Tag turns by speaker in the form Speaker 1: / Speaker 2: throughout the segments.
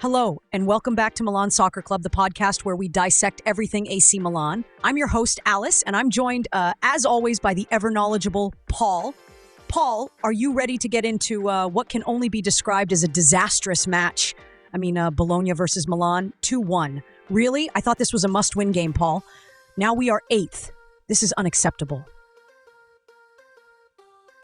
Speaker 1: Hello, and welcome back to Milan Soccer Club, the podcast where we dissect everything AC Milan. I'm your host, Alice, and I'm joined, as always, by the ever-knowledgeable Paul. Paul, are you ready to get into what can only be described as a disastrous match? Bologna versus Milan, 2-1. Really? I thought this was a must-win game, Paul. Now we are 8th. This is unacceptable.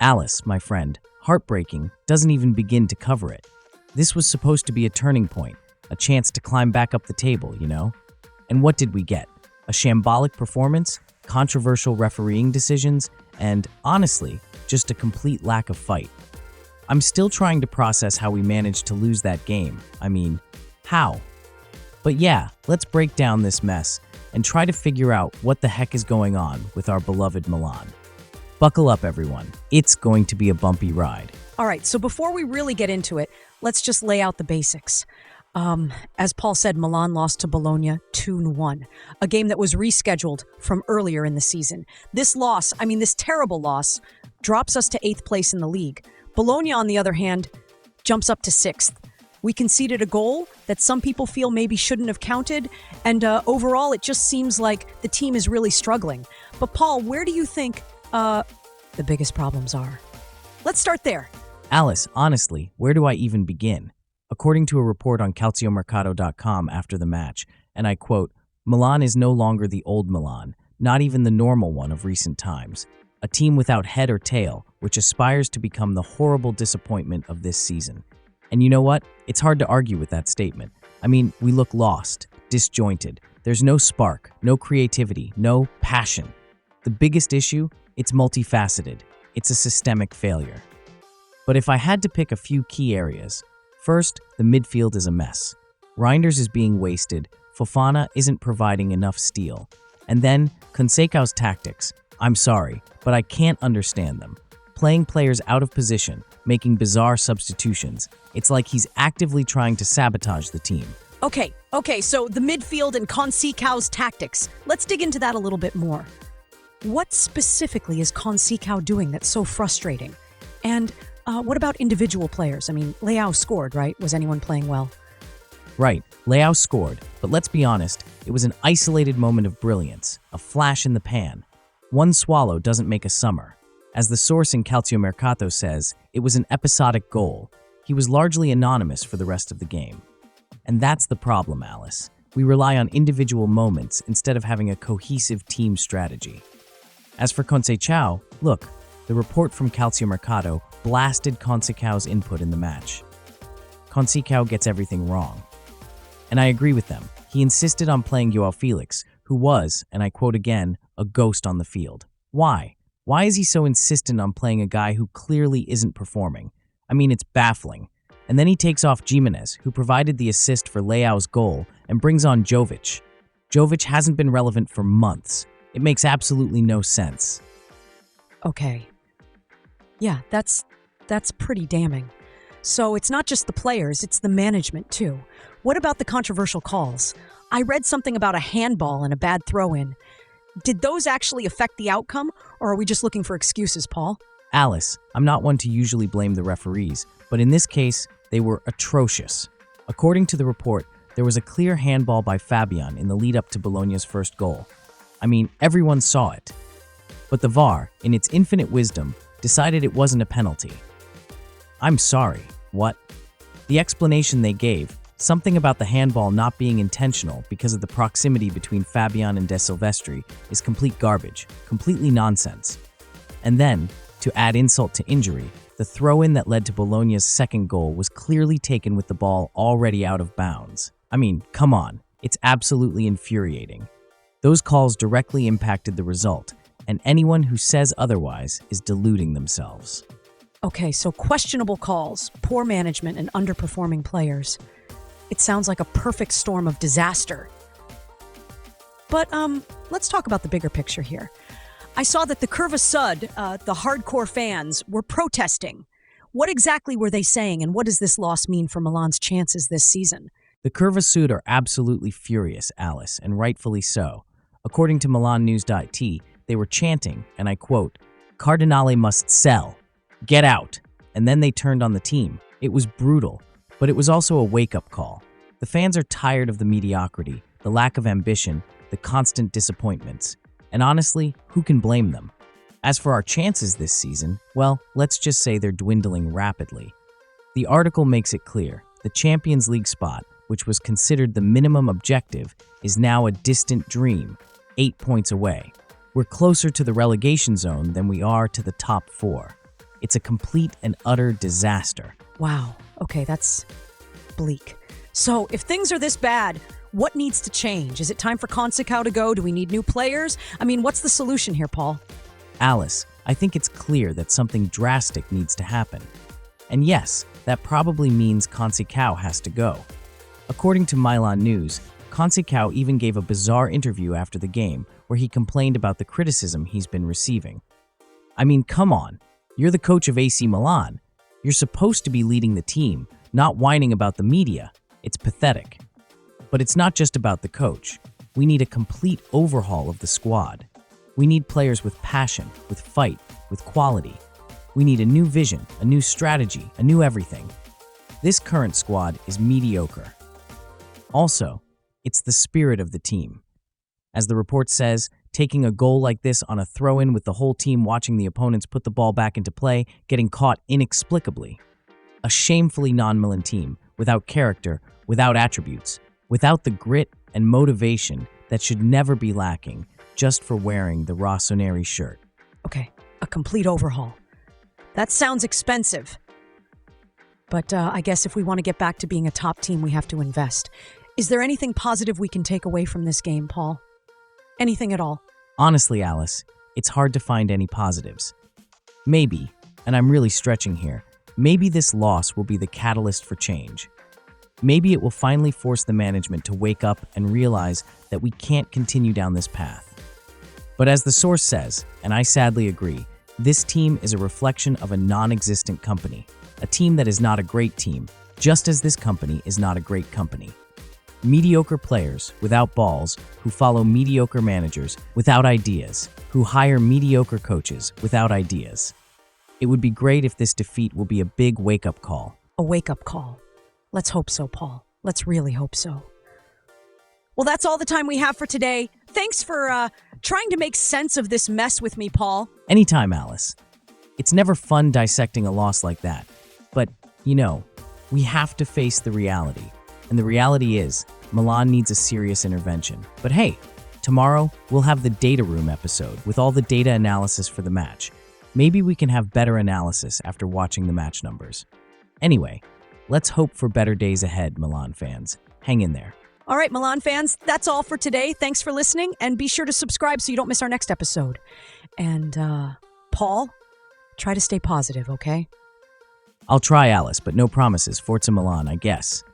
Speaker 2: Alice, my friend, heartbreaking, doesn't even begin to cover it. This was supposed to be a turning point, a chance to climb back up the table, you know? And what did we get? A shambolic performance, controversial refereeing decisions, and, honestly, just a complete lack of fight. I'm still trying to process how we managed to lose that game. How? But yeah, let's break down this mess and try to figure out what the heck is going on with our beloved Milan. Buckle up, everyone. It's going to be a bumpy ride.
Speaker 1: All right, so before we really get into it, let's just lay out the basics. As Paul said, Milan lost to Bologna 2-1, a game that was rescheduled from earlier in the season. This loss, this terrible loss, drops us to 8th place in the league. Bologna, on the other hand, jumps up to 6th. We conceded a goal that some people feel maybe shouldn't have counted, and overall, it just seems like the team is really struggling. But Paul, where do you think the biggest problems are? Let's start there.
Speaker 2: Alice, honestly, where do I even begin? According to a report on calciomercato.com after the match, and I quote, "Milan is no longer the old Milan, not even the normal one of recent times. A team without head or tail, which aspires to become the horrible disappointment of this season." And you know what? It's hard to argue with that statement. We look lost, disjointed. There's no spark, no creativity, no passion. The biggest issue? It's multifaceted. It's a systemic failure. But if I had to pick a few key areas, first, the midfield is a mess. Reinders is being wasted, Fofana isn't providing enough steel. And then, Conceicao's tactics. I'm sorry, but I can't understand them. Playing players out of position, making bizarre substitutions. It's like he's actively trying to sabotage the team.
Speaker 1: Okay, so the midfield and Conceicao's tactics. Let's dig into that a little bit more. What specifically is Conceicao doing that's so frustrating? And what about individual players? Leao scored, right? Was anyone playing well?
Speaker 2: Right, Leao scored, but let's be honest, it was an isolated moment of brilliance, a flash in the pan. One swallow doesn't make a summer. As the source in Calciomercato says, it was an episodic goal. He was largely anonymous for the rest of the game. And that's the problem, Alice. We rely on individual moments instead of having a cohesive team strategy. As for Conceicao, look, the report from Calciomercato blasted Conceicao's input in the match. Conceicao gets everything wrong. And I agree with them. He insisted on playing Joao Felix, who was, and I quote again, a ghost on the field. Why? Why is he so insistent on playing a guy who clearly isn't performing? It's baffling. And then he takes off Jimenez, who provided the assist for Leao's goal, and brings on Jovic. Jovic hasn't been relevant for months. It makes absolutely no sense.
Speaker 1: Okay. Yeah, that's pretty damning. So it's not just the players, it's the management too. What about the controversial calls? I read something about a handball and a bad throw-in. Did those actually affect the outcome, or are we just looking for excuses, Paul?
Speaker 2: Alice, I'm not one to usually blame the referees, but in this case, they were atrocious. According to the report, there was a clear handball by Fabian in the lead-up to Bologna's first goal. Everyone saw it. But the VAR, in its infinite wisdom, decided it wasn't a penalty. I'm sorry, what? The explanation they gave, something about the handball not being intentional because of the proximity between Fabian and De Silvestri, is complete garbage, completely nonsense. And then, to add insult to injury, the throw-in that led to Bologna's second goal was clearly taken with the ball already out of bounds. Come on, it's absolutely infuriating. Those calls directly impacted the result, and anyone who says otherwise is deluding themselves.
Speaker 1: Okay, so questionable calls, poor management, and underperforming players. It sounds like a perfect storm of disaster. But let's talk about the bigger picture here. I saw that the Curva Sud, the hardcore fans, were protesting. What exactly were they saying, and what does this loss mean for Milan's chances this season?
Speaker 2: The Curva Sud are absolutely furious, Alice, and rightfully so. According to milannews.it, they were chanting, and I quote, "Cardinale must sell. Get out." And then they turned on the team. It was brutal, but it was also a wake-up call. The fans are tired of the mediocrity, the lack of ambition, the constant disappointments. And honestly, who can blame them? As for our chances this season, well, let's just say they're dwindling rapidly. The article makes it clear, the Champions League spot, which was considered the minimum objective, is now a distant dream, 8 points away. We're closer to the relegation zone than we are to the top 4. It's a complete and utter disaster.
Speaker 1: Wow. Okay, that's bleak. So, if things are this bad, what needs to change? Is it time for Conceicao to go? Do we need new players? I mean, what's the solution here, Paul?
Speaker 2: Alice, I think it's clear that something drastic needs to happen. And yes, that probably means Conceicao has to go. According to Milan News, Conceicao even gave a bizarre interview after the game where he complained about the criticism he's been receiving. I mean, come on. You're the coach of AC Milan. You're supposed to be leading the team, not whining about the media. It's pathetic. But it's not just about the coach. We need a complete overhaul of the squad. We need players with passion, with fight, with quality. We need a new vision, a new strategy, a new everything. This current squad is mediocre. Also, it's the spirit of the team. As the report says, taking a goal like this on a throw-in with the whole team watching the opponents put the ball back into play, getting caught inexplicably. A shamefully non-Milan team, without character, without attributes, without the grit and motivation that should never be lacking just for wearing the Rossoneri shirt.
Speaker 1: Okay, a complete overhaul. That sounds expensive. But I guess if we want to get back to being a top team, we have to invest. Is there anything positive we can take away from this game, Paul? Anything at all?
Speaker 2: Honestly, Alice, it's hard to find any positives. Maybe, and I'm really stretching here, maybe this loss will be the catalyst for change. Maybe it will finally force the management to wake up and realize that we can't continue down this path. But as the source says, and I sadly agree, this team is a reflection of a non-existent company, a team that is not a great team, just as this company is not a great company. Mediocre players without balls who follow mediocre managers without ideas, who hire mediocre coaches without ideas. It would be great if this defeat will be a big wake-up call.
Speaker 1: A wake-up call. Let's hope so, Paul. Let's really hope so. Well, that's all the time we have for today. Thanks for trying to make sense of this mess with me, Paul.
Speaker 2: Anytime, Alice. It's never fun dissecting a loss like that. But, we have to face the reality. And the reality is, Milan needs a serious intervention. But hey, tomorrow we'll have the Data Room episode with all the data analysis for the match. Maybe we can have better analysis after watching the match numbers. Anyway, let's hope for better days ahead, Milan fans. Hang in there.
Speaker 1: All right, Milan fans, that's all for today. Thanks for listening, and be sure to subscribe so you don't miss our next episode. And, Paul, try to stay positive, okay?
Speaker 2: I'll try, Alice, but no promises. Forza Milan, I guess.